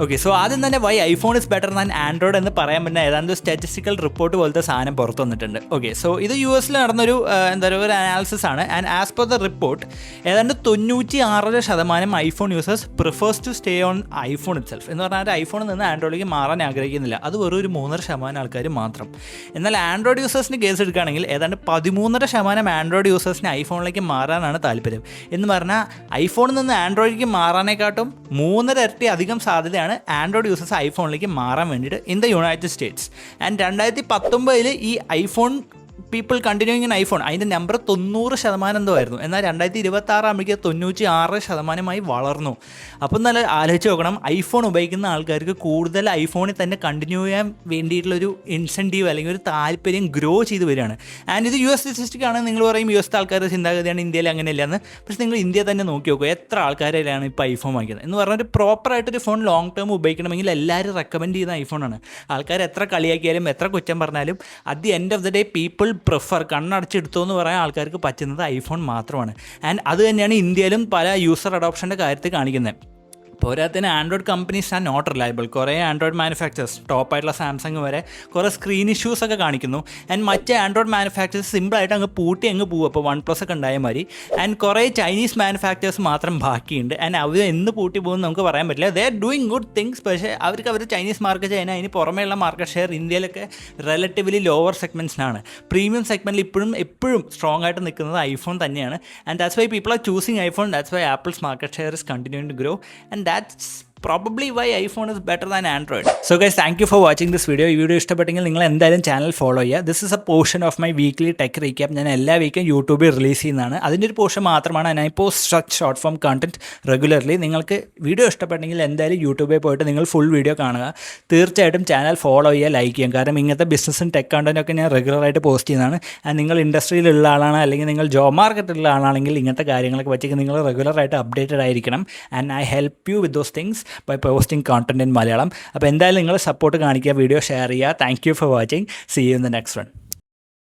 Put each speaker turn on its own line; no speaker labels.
Okay, so ആദ്യം തന്നെ why iPhone is better than Android എന്ന് പറയാൻ പറ്റുന്ന ഏതാണ്ട് സ്റ്റാറ്റിസ്റ്റിക്കൽ റിപ്പോർട്ട് പോലത്തെ സാധനം പുറത്തു വന്നിട്ടുണ്ട്. ഓക്കെ, സോ ഇത് US നടന്നൊരു ഒരു അനാലിസിസ് ആണ്. And as per the report ഏതാണ്ട് 96% iPhone users prefers to stay on iPhone itself. എന്ന് പറഞ്ഞാൽ ഐഫോണിൽ നിന്ന് ആൻഡ്രോയിഡിലേക്ക് മാറാൻ ആഗ്രഹിക്കുന്നില്ല. അത് വെറും ഒരു 3% ആൾക്കാർ മാത്രം. എന്നാൽ ആൻഡ്രോയിഡ് യൂസേഴ്സിന് കേസ് എടുക്കുകയാണെങ്കിൽ ഏതാണ്ട് 13% ആൻഡ്രോയിഡ് യൂസേഴ്സിന് ഐഫോണിലേക്ക് മാറാനാണ് താല്പര്യം. എന്ന് പറഞ്ഞാൽ ഐഫോണിൽ നിന്ന് ആൻഡ്രോയിഡിലേക്ക് മാറാനേക്കാട്ടും 3 ഇരട്ടി അധികം സാധ്യതയാണ് ആൻഡ്രോയിഡ് യൂസേഴ്സ് ഐഫോണിലേക്ക് മാറാൻ വേണ്ടിയിട്ട് in the United States. And 2019 ഈ iPhone people continuing in iPhone അതിൻ്റെ നമ്പർ 90% എന്തോ ആയിരുന്നു. എന്നാൽ 2026 ആകുമ്പോഴേക്ക് 96% വളർന്നു. അപ്പം നല്ല ആലോചിച്ച് നോക്കണം, ഐഫോൺ ഉപയോഗിക്കുന്ന ആൾക്കാർക്ക് കൂടുതൽ ഐഫോണിൽ തന്നെ കണ്ടിന്യൂ ചെയ്യാൻ വേണ്ടിയിട്ടുള്ളൊരു ഇൻസെൻറ്റീവ് അല്ലെങ്കിൽ ഒരു താല്പര്യം ഗ്രോ ചെയ്ത് വരികയാണ്. ആൻഡ് ഇത് US സ്റ്റാറ്റിസ്റ്റിക് ആണ്. നിങ്ങൾ പറയും US ആൾക്കാരുടെ ചിന്താഗതിയാണ് ഇന്ത്യയിൽ അങ്ങനെയല്ല എന്ന്. പക്ഷേ നിങ്ങൾ ഇന്ത്യ തന്നെ നോക്കി നോക്കുക, എത്ര ആൾക്കാരാണ് ഇപ്പോൾ ഐഫോൺ വാങ്ങിക്കുന്നത്. എന്ന് പറഞ്ഞാൽ ഒരു പ്രോപ്പറായിട്ടൊരു ഫോൺ ലോങ് ടേം ഉപയോഗിക്കണമെങ്കിൽ എല്ലാവരും റെക്കമെൻഡ് ചെയ്യുന്ന ഐഫോണാണ്. ആൾക്കാർ എത്ര കളിയാക്കിയാലും എത്ര കുറ്റം പറഞ്ഞാലും at the end of the day people prefer കണ്ണടച്ചെടുത്തോ എന്ന് പറയാൻ ആൾക്കാർക്ക് പറ്റുന്നത് ഐഫോൺ മാത്രമാണ്. ആൻഡ് അത് തന്നെയാണ് ഇന്ത്യയിലും പല യൂസർ അഡോപ്ഷൻ്റെ കാര്യത്തിൽ കാണിക്കുന്നത്. പോരാത്തതിന് Android companies are not reliable. കുറേ ആൻഡ്രോയിഡ് മാനുഫാക്ചേഴ്സ് ടോപ്പായിട്ടുള്ള സാംസങ് വരെ കുറേ സ്ക്രീൻ ഇഷ്യൂസൊക്കെ കാണിക്കുന്നു. ആൻഡ് മറ്റേ ആൻഡ്രോയിഡ് മാനുഫാക്ചേഴ്സ് സിമ്പിളായിട്ട് അങ്ങ് പൂട്ടി അങ്ങ് പോകും. അപ്പോൾ OnePlus ഒക്കെ ഉണ്ടായ മാതിരി. ആൻഡ് കുറേ ചൈനീസ് മാനുഫാക്ചേഴ്സ് മാത്രം ബാക്കിയുണ്ട്. ആൻഡ് അവർ എന്ന് പൂട്ടി പോകുമെന്ന് നമുക്ക് പറയാൻ പറ്റില്ല. They are doing good things. പക്ഷേ അവർ ചൈനീസ് മാർക്കറ്റ് ചെയ്യുന്ന അതിന് പുറമേയുള്ള മാർക്കറ്റ് ഷെയർ ഇന്ത്യയിലൊക്കെ റിലേറ്റീവ്ലി ലോവർ സെഗ്മെൻറ്റ്സിനാണ്. പ്രീമിയം സെഗ്മെൻറ്റിൽ എപ്പോഴും സ്ട്രോങ് ആയിട്ട് നിൽക്കുന്നത് ഐഫോൺ തന്നെയാണ്. And that's why people are choosing iPhone. That's why Apple's market share is continuing to grow. And that's probably why iPhone is better than Android. So guys, thank you for watching this video. ഈ video ഇഷ്ടപ്പെട്ടെങ്കിൽ നിങ്ങൾ എന്തായാലും channel follow ചെയ്യുക. This is A portion of my weekly tech recap. ഞാൻ എല്ലാ വീക്കും യൂട്യൂബിൽ release ചെയ്യുന്നതാണ്. അതിൻ്റെ ഒരു പോർഷൻ മാത്രമാണ്. I post such short form content regularly. നിങ്ങൾക്ക് വീഡിയോ ഇഷ്ടപ്പെട്ടെങ്കിൽ എന്തായാലും യൂട്യൂബിൽ പോയിട്ട് നിങ്ങൾ ഫുൾ വീഡിയോ കാണുക. തീർച്ചയായിട്ടും ചാനൽ ഫോളോ ചെയ്യുക, ലൈക്ക് ചെയ്യുക. കാരണം ഇങ്ങനത്തെ ബിസിനസ്സും ടെക് കണ്ടൻറ്റൊക്കെ ഞാൻ റെഗുലറായിട്ട് പോസ്റ്റ് ചെയ്യുന്നതാണ്. ആൻഡ് നിങ്ങൾ ഇൻഡസ്ട്രിയിലുള്ള ആളാണ് അല്ലെങ്കിൽ നിങ്ങൾ ജോബ് മാർക്കറ്റിലുള്ള ആളാണെങ്കിൽ ഇങ്ങനത്തെ കാര്യങ്ങളൊക്കെ വെച്ച് നിങ്ങൾ റെഗുലറായിട്ട് അപ്ഡേറ്റഡ് ആയിരിക്കണം. And I help you with those things by posting content in Malayalam. അപ്പോൾ എന്തായാലും നിങ്ങൾ സപ്പോർട്ട് കാണിക്കുക, വീഡിയോ ഷെയർ ചെയ്യുക. Thank you for watching. See you in the next one.